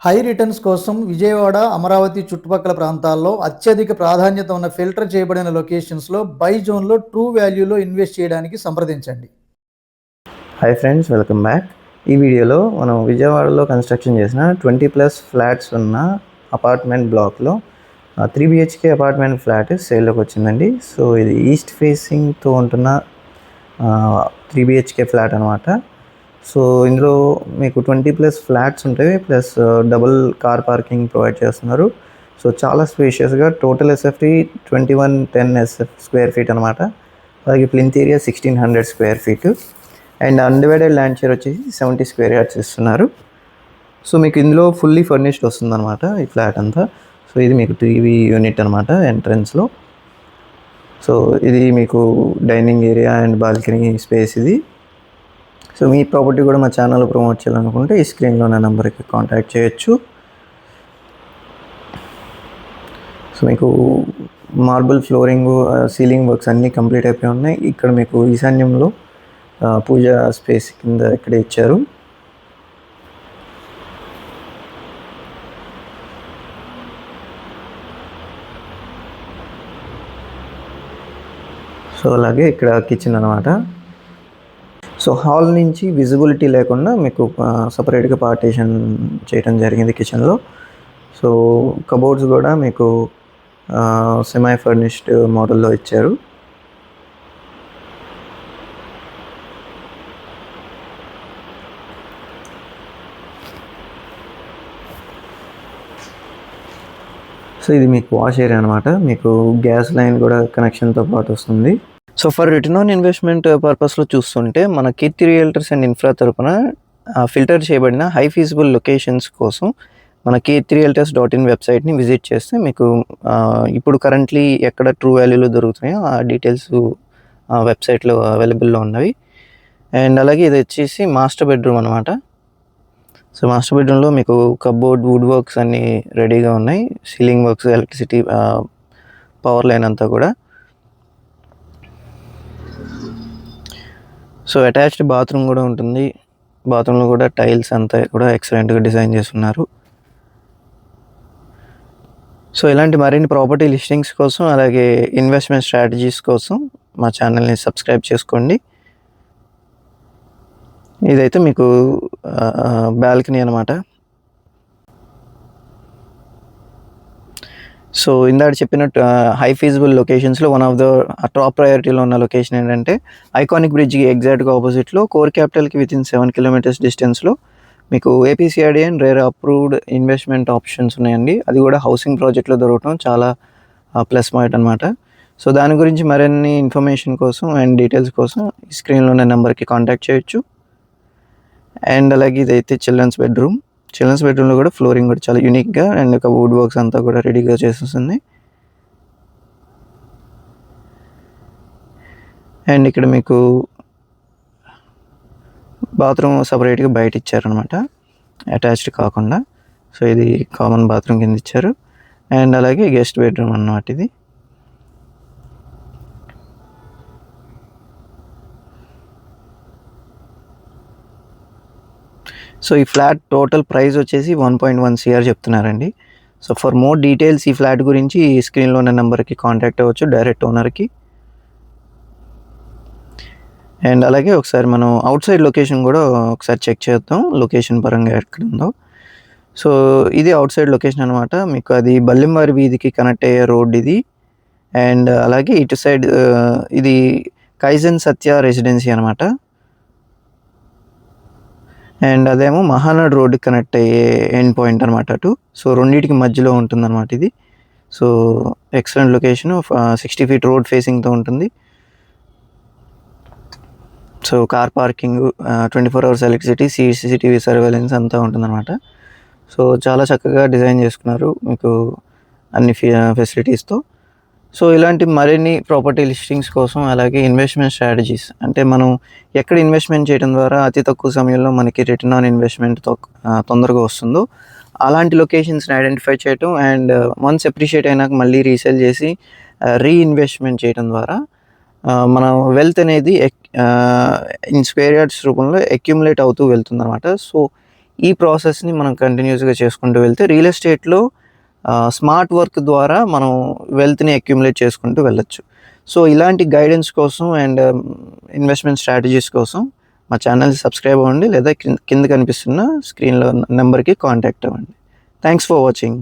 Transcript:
High returns కోసం విజయవాడ, అమరావతి చుట్టుపక్కల ప్రాంతాల్లో అత్యధిక ప్రాధాన్యత ఉన్న ఫిల్టర్ చేయబడిన లొకేషన్స్‌లో బై జోన్‌లో ట్రూ వాల్యూలో ఇన్వెస్ట్ చేయడానికి సంప్రదించండి. Hi friends, welcome back. ఈ వీడియోలో మనం విజయవాడలో కన్స్ట్రక్షన్ చేసిన 20+ ఫ్లాట్స్ ఉన్న అపార్ట్మెంట్ బ్లాక్లో 3 BHK అపార్ట్మెంట్ ఫ్లాట్ సేల్లోకి వచ్చిందండి. సో ఇది ఈస్ట్ ఫేసింగ్తో ఉంటున్న 3 BHK ఫ్లాట్ అనమాట. సో ఇందులో మీకు 20+ ఫ్లాట్స్ ఉంటాయి, plus double car parking provide చేస్తున్నారు. సో చాలా స్పేషియస్గా total SFT 2110 SF square feet అనమాట. అలాగే plinth area 1600 square feet and undivided land share వచ్చేసి 70 స్క్వేర్ యార్డ్స్ ఇస్తున్నారు. సో మీకు ఇందులో ఫుల్లీ ఫర్నిష్డ్ వస్తుందన్నమాట ఈ ఫ్లాట్ అంతా. సో ఇది మీకు టీవీ యూనిట్ అనమాట ఎంట్రన్స్లో. సో ఇది మీకు dining area and balcony space ఇది. సో మీ ప్రాపర్టీ కూడా మా ఛానల్లో ప్రమోట్ చేయాలనుకుంటే ఈ స్క్రీన్లో నా నెంబర్కి కాంటాక్ట్ చేయొచ్చు. సో మీకు మార్బుల్ ఫ్లోరింగ్, సీలింగ్ వర్క్స్ అన్నీ కంప్లీట్ అయిపోయి ఉన్నాయి. ఇక్కడ మీకు ఈశాన్యంలో పూజా స్పేస్ కింద ఇక్కడ ఇచ్చారు. సో అలాగే ఇక్కడ కిచెన్ అనమాట. సో హాల్ నుంచి విజిబిలిటీ లేకుండా మీకు సపరేట్గా పార్టీషన్ చేయడం జరిగింది కిచెన్లో. సో కబోర్డ్స్ కూడా మీకు సెమీ ఫర్నిష్డ్ మోడల్లో ఇచ్చారు. సో ఇది మీకు వాష్ ఏరియా అనమాట. మీకు గ్యాస్ లైన్ కూడా కనెక్షన్తో పాటు వస్తుంది. So for return on investment పర్పస్లో చూస్తుంటే మన కీర్తి రియల్టర్స్ అండ్ ఇన్ఫ్రా తరపున ఫిల్టర్ చేయబడిన హై ఫీజిబుల్ లొకేషన్స్ కోసం మన kith-realtors.in వెబ్సైట్ని విజిట్ చేస్తే మీకు ఇప్పుడు కరెంట్లీ ఎక్కడ ట్రూ వాల్యూలో దొరుకుతున్నాయో ఆ డీటెయిల్స్ వెబ్సైట్లో అవైలబుల్లో ఉన్నవి. అండ్ అలాగే ఇది వచ్చేసి మాస్టర్ బెడ్రూమ్ అనమాట. సో మాస్టర్ బెడ్రూమ్లో మీకు కబోర్డ్, వుడ్ వర్క్స్ అన్నీ రెడీగా ఉన్నాయి. Ceiling works, electricity, power line అంతా కూడా. సో అటాచ్డ్ బాత్రూమ్ కూడా ఉంటుంది. బాత్రూంలో కూడా టైల్స్ అంతా కూడా ఎక్సలెంట్గా డిజైన్ చేస్తున్నారు. సో ఇలాంటి మరిన్ని ప్రాపర్టీ లిస్టింగ్స్ కోసం అలాగే ఇన్వెస్ట్మెంట్ స్ట్రాటజీస్ కోసం మా ఛానల్ని సబ్స్క్రైబ్ చేసుకోండి. ఇదైతే మీకు బాల్కనీ అనమాట. సో ఇందాక చెప్పినట్టు హై ఫీజిబుల్ లొకేషన్స్లో వన్ ఆఫ్ ద టాప్ ప్రయారిటీలో ఉన్న లొకేషన్ ఏంటంటే ఐకానిక్ బ్రిడ్జ్కి ఎగ్జాక్ట్గా ఆపోజిట్లో కోర్ క్యాపిటల్కి వితిన్ 7 kilometers డిస్టెన్స్లో మీకు ఏపీసీఆర్డీ and rare approved investment options ఉన్నాయండి. అది కూడా హౌసింగ్ ప్రాజెక్ట్లో దొరకడం చాలా ప్లస్ పాయింట్ అనమాట. సో దాని గురించి మరిన్ని ఇన్ఫర్మేషన్ కోసం అండ్ డీటెయిల్స్ కోసం ఈ స్క్రీన్లో ఉన్న నెంబర్కి కాంటాక్ట్ చేయొచ్చు. అండ్ అలాగే ఇదైతే చిల్డ్రన్స్ బెడ్రూమ్లో కూడా ఫ్లోరింగ్ కూడా చాలా యూనిక్గా అండ్ ఒక వుడ్ వర్క్స్ అంతా కూడా రెడీగా చేసేస్తుంది. అండ్ ఇక్కడ మీకు బాత్రూమ్ సపరేట్గా బయట ఇచ్చారనమాట, అటాచ్డ్ కాకుండా. సో ఇది కామన్ బాత్రూమ్ కింద ఇచ్చారు. అండ్ అలాగే గెస్ట్ బెడ్రూమ్ అన్నమాట ఇది. సో ఈ ఫ్లాట్ టోటల్ ప్రైస్ వచ్చేసి 1.1 CR చెప్తున్నారండి. సో ఫర్ మోర్ డీటెయిల్స్ ఈ ఫ్లాట్ గురించి ఈ స్క్రీన్లో ఉన్న నెంబర్కి కాంటాక్ట్ అవ్వచ్చు, డైరెక్ట్ ఓనర్కి. అండ్ అలాగే ఒకసారి మనం అవుట్ సైడ్ లొకేషన్ కూడా ఒకసారి చెక్ చేద్దాం, లొకేషన్ పరంగా ఎక్కడ ఉందో. సో ఇది అవుట్ సైడ్ లొకేషన్ అనమాట. మీకు అది బల్లింవారి వీధికి కనెక్ట్ అయ్యే రోడ్ ఇది. అండ్ అలాగే ఇటు సైడ్ ఇది కైజన్ సత్య రెసిడెన్సీ అనమాట. అండ్ అదేమో మహానాడు రోడ్డుకి కనెక్ట్ అయ్యే ఎండ్ పాయింట్ అనమాట అటు. సో రెండింటికి మధ్యలో ఉంటుందన్నమాట ఇది. So excellent location, 60 feet road ఫేసింగ్తో ఉంటుంది. So car parking, 24 hours electricity, CCTV surveillance అంతా ఉంటుందన్నమాట. సో చాలా చక్కగా డిజైన్ చేసుకున్నారు మీకు అన్ని ఫెసిలిటీస్తో. సో ఇలాంటి మరిన్ని ప్రాపర్టీ లిస్టింగ్స్ కోసం అలాగే ఇన్వెస్ట్మెంట్ స్ట్రాటజీస్, అంటే మనం ఎక్కడ ఇన్వెస్ట్మెంట్ చేయడం ద్వారా అతి తక్కువ సమయంలో మనకి రిటర్న్ ఆన్ ఇన్వెస్ట్మెంట్ తొందరగా వస్తుందో అలాంటి లొకేషన్స్ని ఐడెంటిఫై చేయటం అండ్ వన్స్ అప్రిషియేట్ అయినాక మళ్ళీ రీసేల్ చేసి రీఇన్వెస్ట్మెంట్ చేయడం ద్వారా మన వెల్త్ అనేది ఇన్ స్క్వేర్ యార్డ్స్ రూపంలో అక్యుములేట్ అవుతూ వెళ్తుంది అనమాట. సో ఈ ప్రాసెస్ని మనం కంటిన్యూస్గా చేసుకుంటూ వెళ్తే రియల్ ఎస్టేట్లో స్మార్ట్ వర్క్ ద్వారా మనం వెల్త్ని అక్యుములేట్ చేసుకుంటూ వెళ్ళొచ్చు. సో ఇలాంటి గైడెన్స్ కోసం అండ్ ఇన్వెస్ట్మెంట్ స్ట్రాటజీస్ కోసం మా ఛానల్ని సబ్స్క్రైబ్ అవ్వండి, లేదా కింద కనిపిస్తున్న స్క్రీన్లో నెంబర్కి కాంటాక్ట్ అవ్వండి. Thanks for watching.